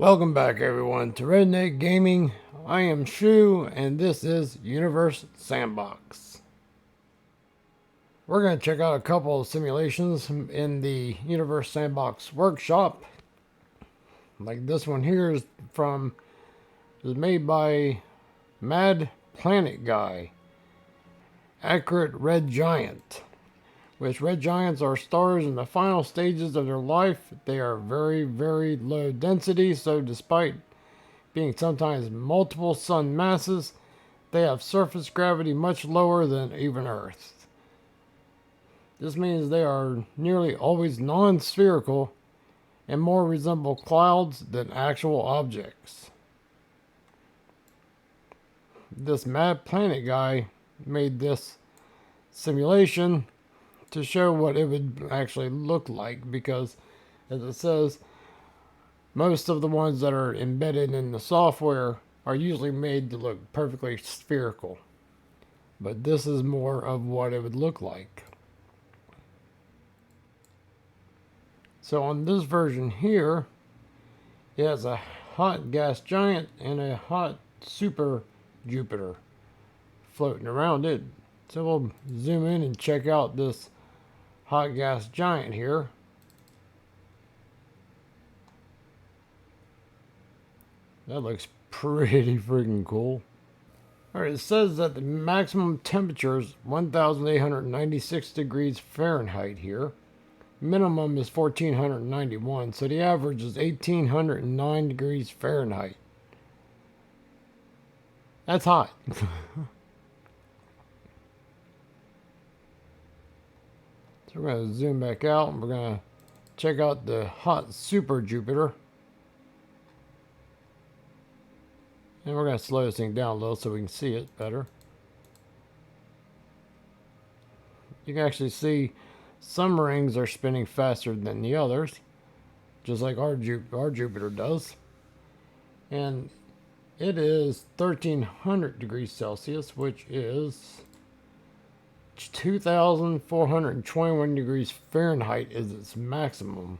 Welcome back everyone to Redneck Gaming. I am Shu and this is Universe Sandbox. We're going to check out a couple of simulations in the Universe Sandbox workshop. Like this one here is made by Mad Planet Guy. Accurate Red Giant. Which red giants are stars in the final stages of their life. They are very, very low density, so despite being sometimes multiple sun masses, they have surface gravity much lower than even Earth. This means they are nearly always non-spherical and more resemble clouds than actual objects. This Mad Planet Guy made this simulation to show what it would actually look like, because as it says, most of the ones that are embedded in the software are usually made to look perfectly spherical, but this is more of what it would look like. So on this version here, it has a hot gas giant and a hot super Jupiter floating around it. So we'll zoom in and check out this hot gas giant here. That looks pretty freaking cool. Alright, it says that the maximum temperature is 1,896 degrees Fahrenheit here. Minimum is 1,491, so the average is 1,809 degrees Fahrenheit. That's hot. So we're going to zoom back out and we're going to check out the hot super Jupiter. And we're going to slow this thing down a little so we can see it better. You can actually see some rings are spinning faster than the others, just like our Jupiter does. And it is 1,300 degrees Celsius, which is 2,421 degrees Fahrenheit is its maximum.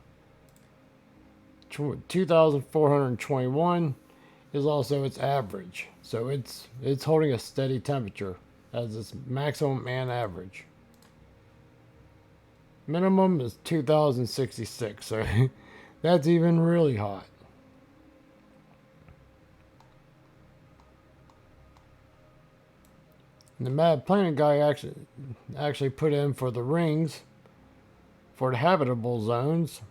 2,421 is also its average. So it's holding a steady temperature as its maximum and average. Minimum is 2,066, so that's even really hot. The Mad Planet Guy actually put in for the rings for the habitable zones.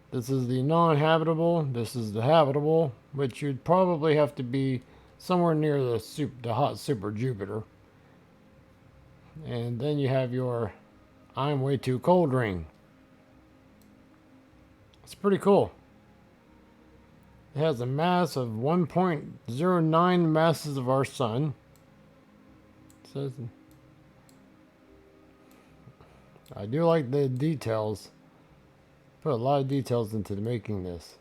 This is the non-habitable, this is the habitable, which you'd probably have to be somewhere near the hot super Jupiter. And then you have your I'm way too cold ring. It's pretty cool. It has a mass of 1.09 masses of our sun. It says, I do like the details. Put a lot of details into making this.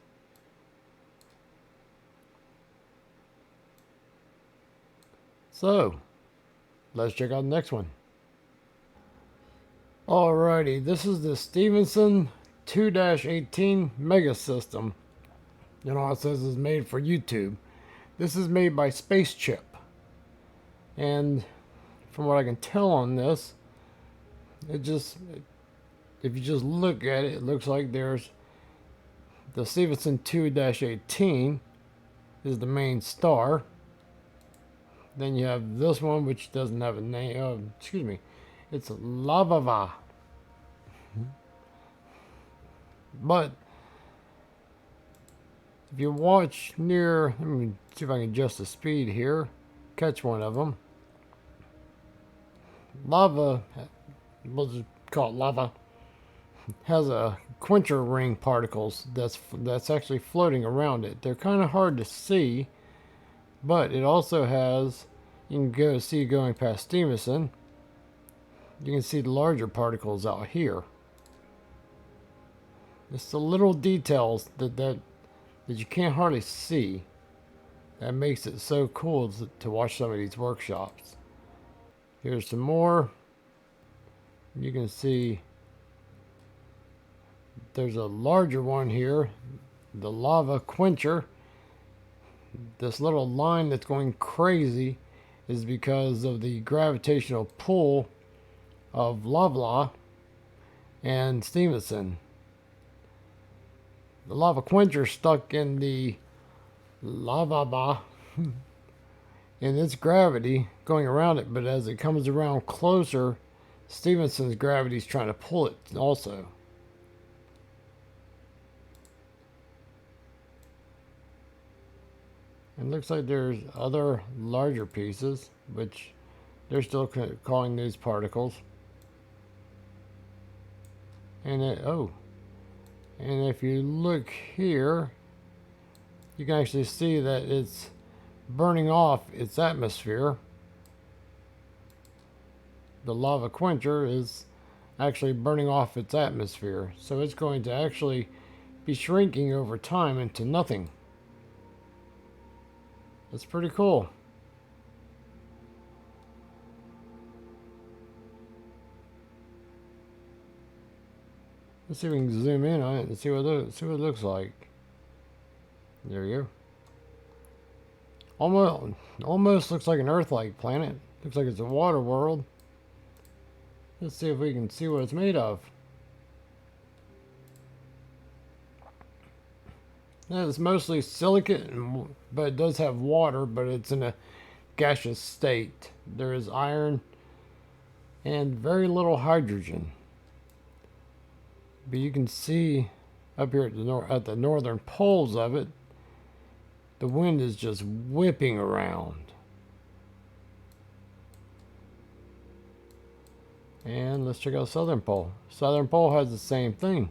So, let's check out the next one. Alrighty, this is the Stevenson 2-18 Mega System. And all it says is made for YouTube. This is made by Space Chip. And from what I can tell on this, if you just look at it, it looks like there's the Stevenson 2-18 is the main star. Then you have this one, which doesn't have a name. Excuse me. It's Lavava. But if you watch near, let me see if I can adjust the speed here, catch one of them. Lava, we'll just call it lava, has a quencher ring particles that's actually floating around it. They're kind of hard to see, but it also has, you can see going past Stevenson, you can see the larger particles out here. It's the little details that you can't hardly see that makes it so cool to watch some of these workshops. Here's some more. You can see there's a larger one here the lava quencher. This little line that's going crazy is because of the gravitational pull of Lovelock and Stevenson. The lava quencher stuck in the lava in its gravity going around it, but as it comes around closer, Stevenson's gravity is trying to pull it also. It looks like there's other larger pieces, which they're still calling these particles. And and if you look here, you can actually see that it's burning off its atmosphere. The lava quencher is actually burning off its atmosphere, so it's going to actually be shrinking over time into nothing. That's pretty cool. Let's see if we can zoom in on it and see what it looks like. There you go. Almost looks like an Earth-like planet. Looks like it's a water world. Let's see if we can see what it's made of. Now, it's mostly silicate, but it does have water, but it's in a gaseous state. There is iron and very little hydrogen. But you can see up here at the northern poles of it, the wind is just whipping around. And let's check out southern pole. Southern pole has the same thing.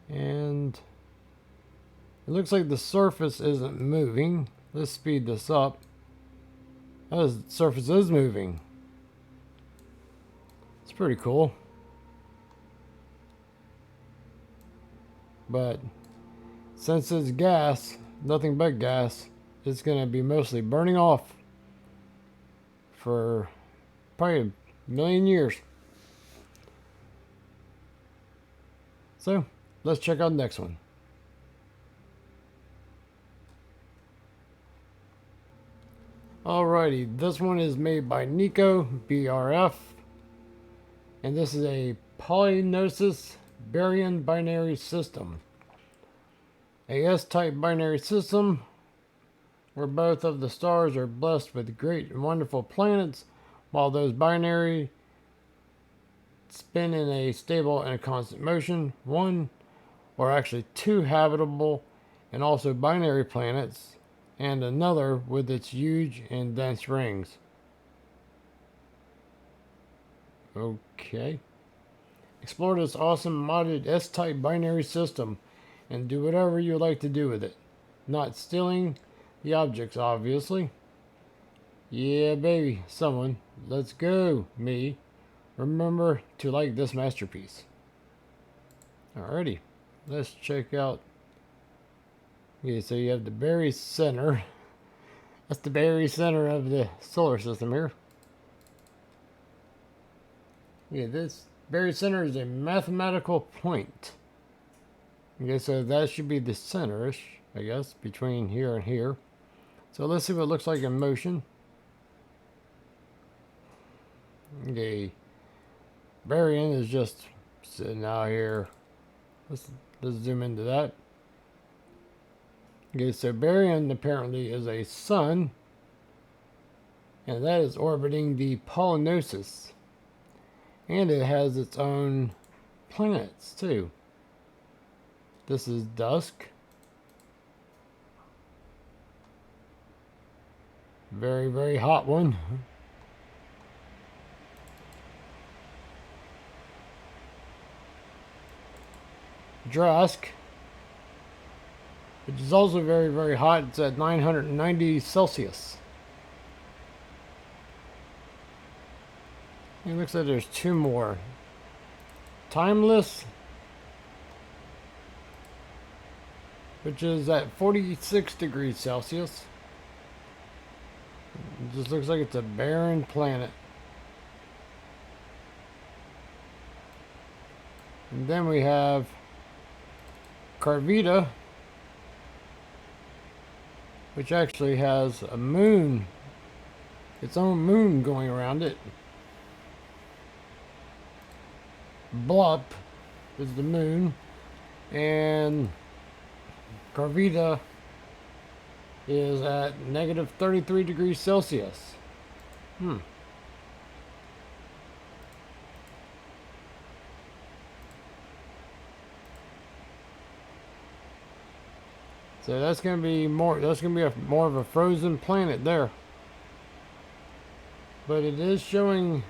And it looks like the surface isn't moving. Let's speed this up. Oh, the surface is moving. It's pretty cool. But since it's gas, nothing but gas, it's going to be mostly burning off for probably a million years. So let's check out the next one. Alrighty, this one is made by Nico BRF, and this is a polynosis baryon binary system. A S-type binary system where both of the stars are blessed with great and wonderful planets, while those binary spin in a stable and a constant motion. One, or actually two habitable and also binary planets, and another with its huge and dense rings. Okay. Explore this awesome modded S-type binary system and do whatever you like to do with it. Not stealing the objects, obviously. Yeah, baby, someone. Let's go, me. Remember to like this masterpiece. Alrighty, let's check out. Okay, so you have the very center. That's the very center of the solar system here. Yeah, this very center is a mathematical point. Okay, so that should be the center-ish, I guess, between here and here. So let's see what it looks like in motion. Okay, baryon is just sitting out here. Let's zoom into that. Okay, so baryon apparently is a sun, and that is orbiting the polynosis. And it has its own planets, too. This is dusk. Very, very hot one. Drusk, which is also very, very hot. It's at 990 Celsius. It looks like there's two more. Timeless, which is at 46 degrees Celsius. It just looks like it's a barren planet. And then we have Carvita, which actually has a moon, its own moon going around it. Blup is the moon, and Carvita is at negative 33 degrees Celsius. So that's going to be more. That's going to be more of a frozen planet there. But it is showing.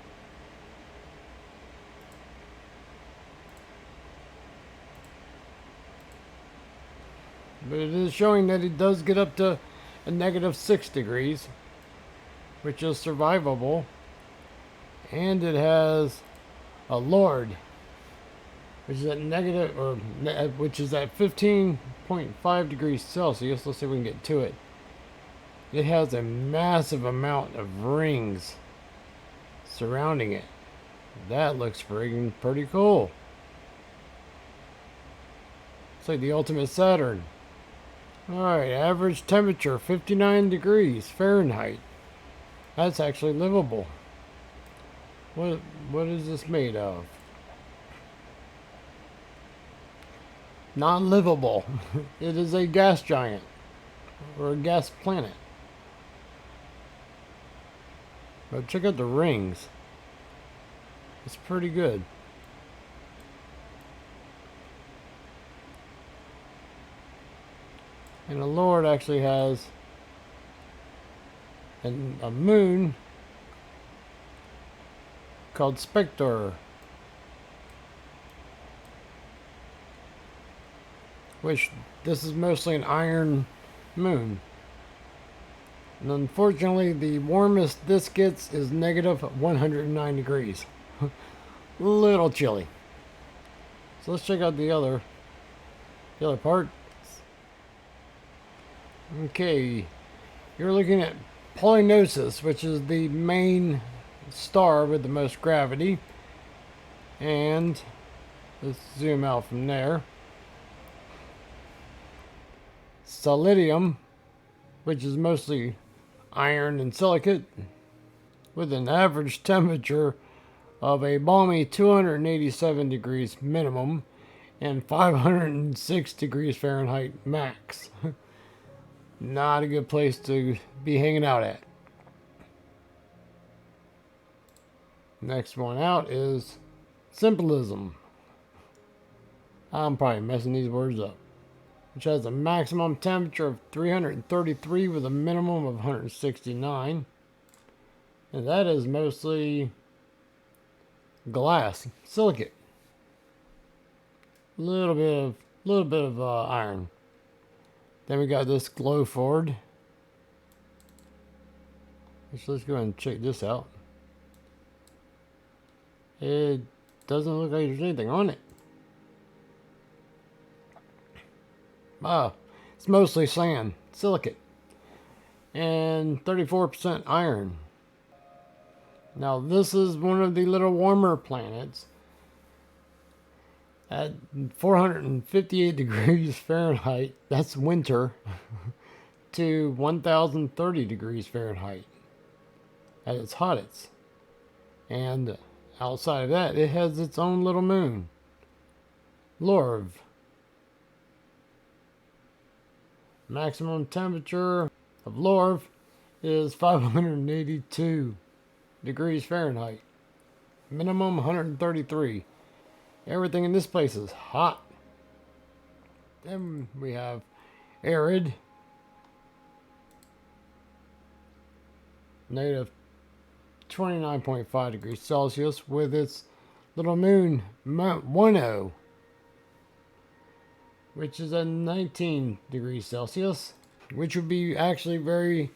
But it is showing that it does get up to a negative 6 degrees, which is survivable. And it has a Lord, which is at negative, or which is at 15.5 degrees Celsius. Let's see if we can get to it. It has a massive amount of rings surrounding it. That looks friggin' pretty cool. It's like the ultimate Saturn. Alright, average temperature 59 degrees Fahrenheit. That's actually livable. What is this made of? Non-livable. It is a gas giant, or a gas planet. But check out the rings. It's pretty good. And the Lord actually has a moon called Spectre, which this is mostly an iron moon. And unfortunately, the warmest this gets is negative 109 degrees. A little chilly. So let's check out the other part. Okay, you're looking at Polynosis, which is the main star with the most gravity. And let's zoom out from there. Solidium, which is mostly iron and silicate, with an average temperature of a balmy 287 degrees minimum and 506 degrees Fahrenheit max. Not a good place to be hanging out at. Next one out is Symbolism. I'm probably messing these words up. Which has a maximum temperature of 333 with a minimum of 169. And that is mostly glass, silicate. Little bit of iron. Then we got this glow forward. Let's go ahead and check this out. It doesn't look like there's anything on it. It's mostly sand, silicate, and 34% iron. Now this is one of the little warmer planets at 458 degrees Fahrenheit, that's winter, to 1030 degrees Fahrenheit at its hottest. And outside of that, it has its own little moon, Lorv. Maximum temperature of Lorv is 582 degrees Fahrenheit. Minimum 133. Everything in this place is hot. Then we have Arid. Negative 29.5 degrees Celsius with its little moon, Mount 10, which is at 19 degrees Celsius, which would be actually very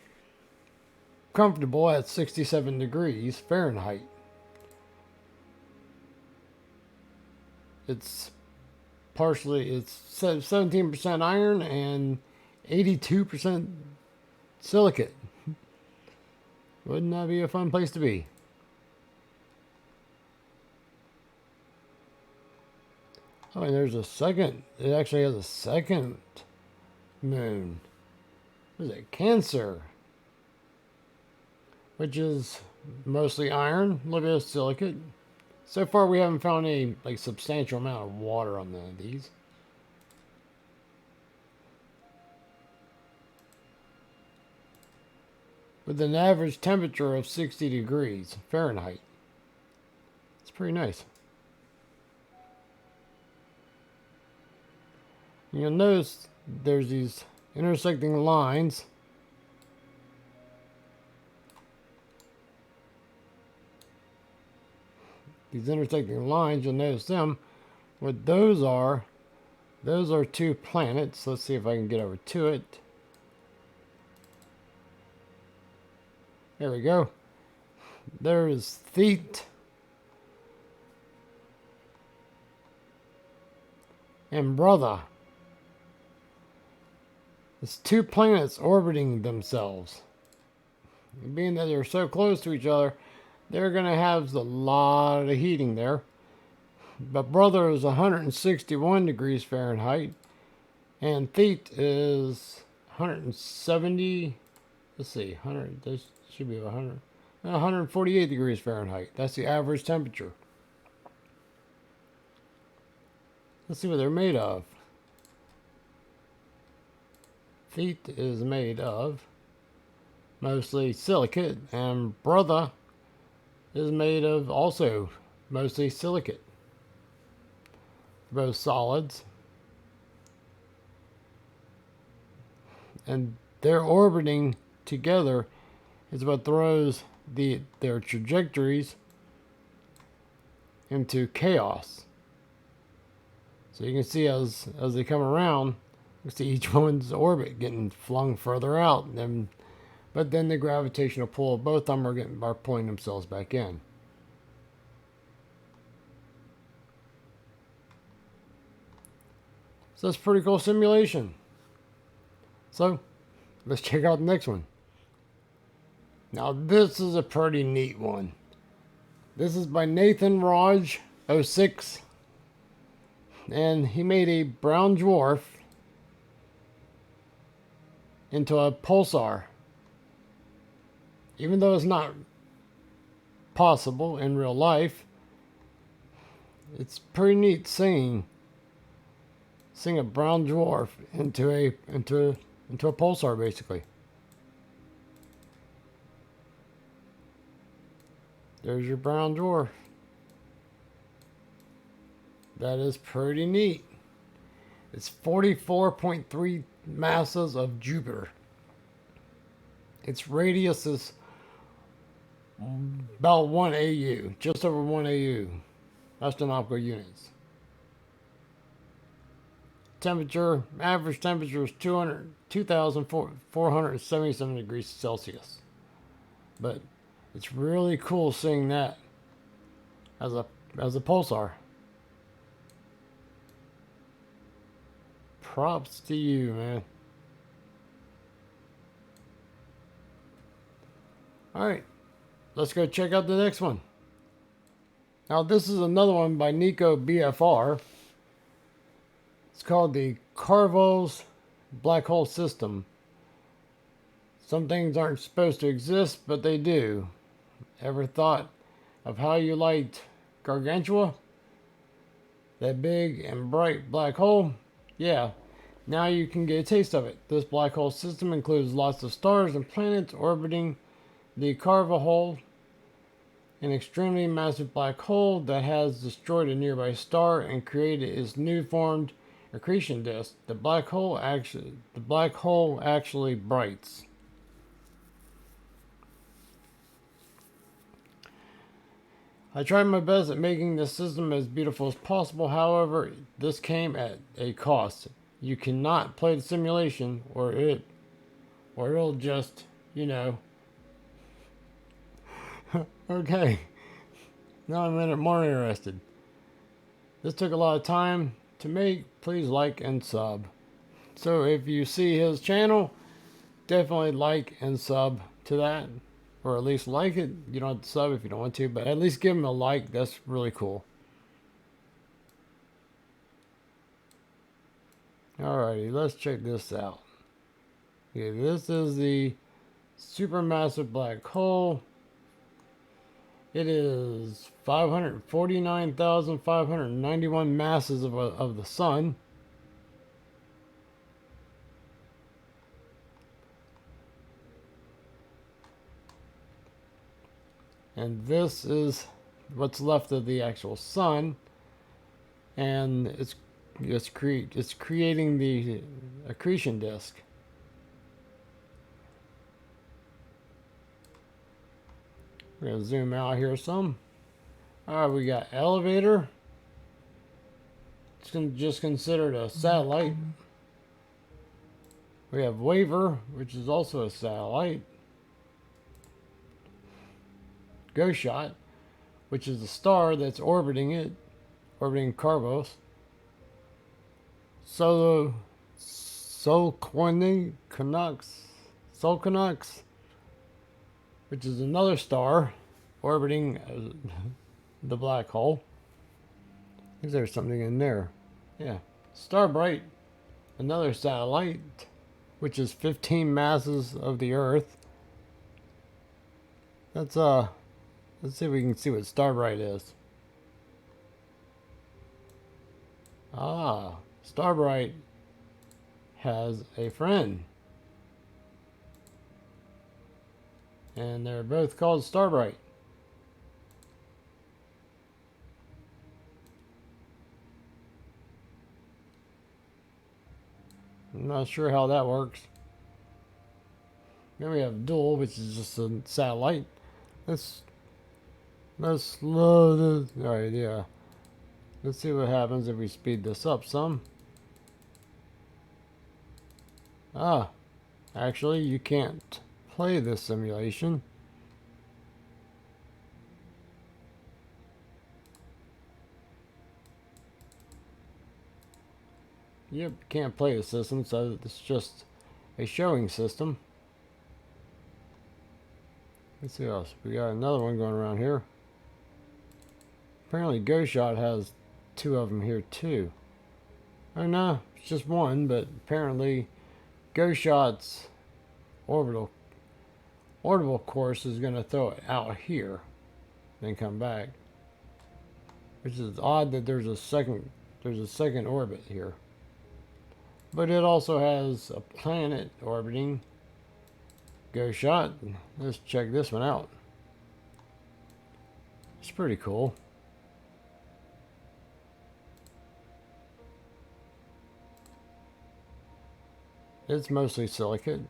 comfortable at 67 degrees Fahrenheit. It's 17% iron and 82% silicate. Wouldn't that be a fun place to be? Oh, and there's a second. It actually has a second moon. What is it? Cancer. Which is mostly iron, a little bit of silicate. So far, we haven't found any like substantial amount of water on none of these. With an average temperature of 60 degrees Fahrenheit. It's pretty nice. You'll notice there's these intersecting lines. These intersecting lines, you'll notice them. What those are two planets. Let's see if I can get over to it. There we go. There's Theet and Brother. It's two planets orbiting themselves. And being that they're so close to each other, they're going to have a lot of heating there. But Brother is 161 degrees Fahrenheit. And Theet is 170. Let's see, 100. This should be 100. 148 degrees Fahrenheit. That's the average temperature. Let's see what they're made of. Theet is made of mostly silicate, and Brother is made of also mostly silicate. Both solids. And their orbiting together is what throws their trajectories into chaos. So you can see as they come around, you see each one's orbit getting flung further out, but then the gravitational pull of both of them are pulling themselves back in. So that's a pretty cool simulation. So let's check out the next one. Now this is a pretty neat one. This is by Nathan Raj 06, and he made a brown dwarf into a pulsar. Even though it's not possible in real life, it's pretty neat seeing a brown dwarf into a pulsar, basically. There's your brown dwarf. That is pretty neat. It's 44.3 masses of Jupiter. Its radius is about 1 AU, just over 1 AU, astronomical units. Temperature, average temperature is 2,477 degrees Celsius. But it's really cool seeing that as a pulsar. Props to you, man. Alright, let's go check out the next one. Now this is another one by Nico BFR. It's called the Carvol's Black Hole System. Some things aren't supposed to exist, but they do. Ever thought of how you liked Gargantua? That big and bright black hole? Yeah, now you can get a taste of it. This black hole system includes lots of stars and planets orbiting the Carva hole, an extremely massive black hole that has destroyed a nearby star and created its new formed accretion disk. The black hole actually brights. I tried my best at making this system as beautiful as possible. However, this came at a cost. You cannot play the simulation or it'll just, okay. Now I'm more interested. This took a lot of time to make. Please like and sub. So if you see his channel, definitely like and sub to that. Or at least like it. You don't have to sub if you don't want to, but at least give him a like. That's really cool. Alrighty, let's check this out. Okay, this is the supermassive black hole. It is 549,591 masses of the sun. And this is what's left of the actual sun. And it's creating the accretion disk. We're going to zoom out here some. Alright, we got elevator. It's just considered a satellite. We have waver, which is also a satellite. Ghost shot, which is a star that's orbiting it, orbiting Carbos. Solconux, which is another star orbiting the black hole. Is there something in there? Yeah. Starbright, another satellite, which is 15 masses of the Earth. Let's see if we can see what Starbright is. Ah, Starbright has a friend. And they're both called Starbright. I'm not sure how that works. Then we have Dual, which is just a satellite. Let's slow this. Alright, yeah. Let's see what happens if we speed this up some. Ah, actually, you can't play this simulation. Yep, can't play the system, so it's just a showing system. Let's see what else. We got another one going around here. Apparently Ghost Shot has two of them here too. Oh no, it's just one, but apparently Ghost Shot's orbital course is going to throw it out here, then come back. Which is odd that there's a second orbit here. But it also has a planet orbiting Ghost Shot. Let's check this one out. It's pretty cool. It's mostly silicate.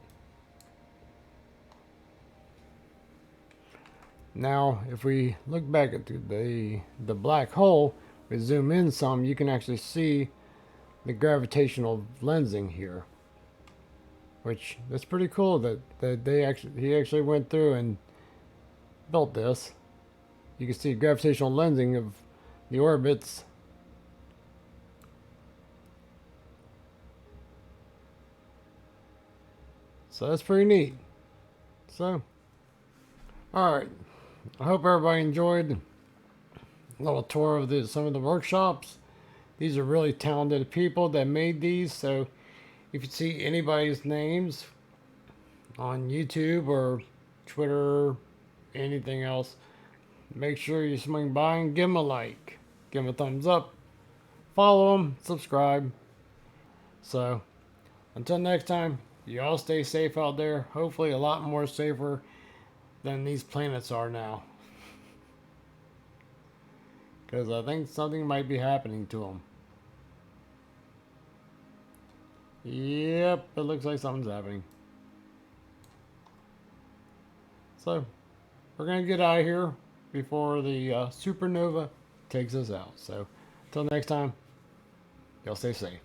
Now, if we look back at the black hole, we zoom in some, you can actually see the gravitational lensing here, which that's pretty cool that he actually went through and built this. You can see gravitational lensing of the orbits. So that's pretty neat. So, alright. I hope everybody enjoyed a little tour of some of the workshops. These are really talented people that made these. So if you see anybody's names on YouTube or Twitter, anything else, make sure you swing by and give them a like. Give them a thumbs up. Follow them. Subscribe. So until next time, you all stay safe out there. Hopefully a lot more safer than these planets are now. Because I think something might be happening to them. Yep, it looks like something's happening. So, we're going to get out of here before the supernova takes us out. So, until next time, y'all stay safe.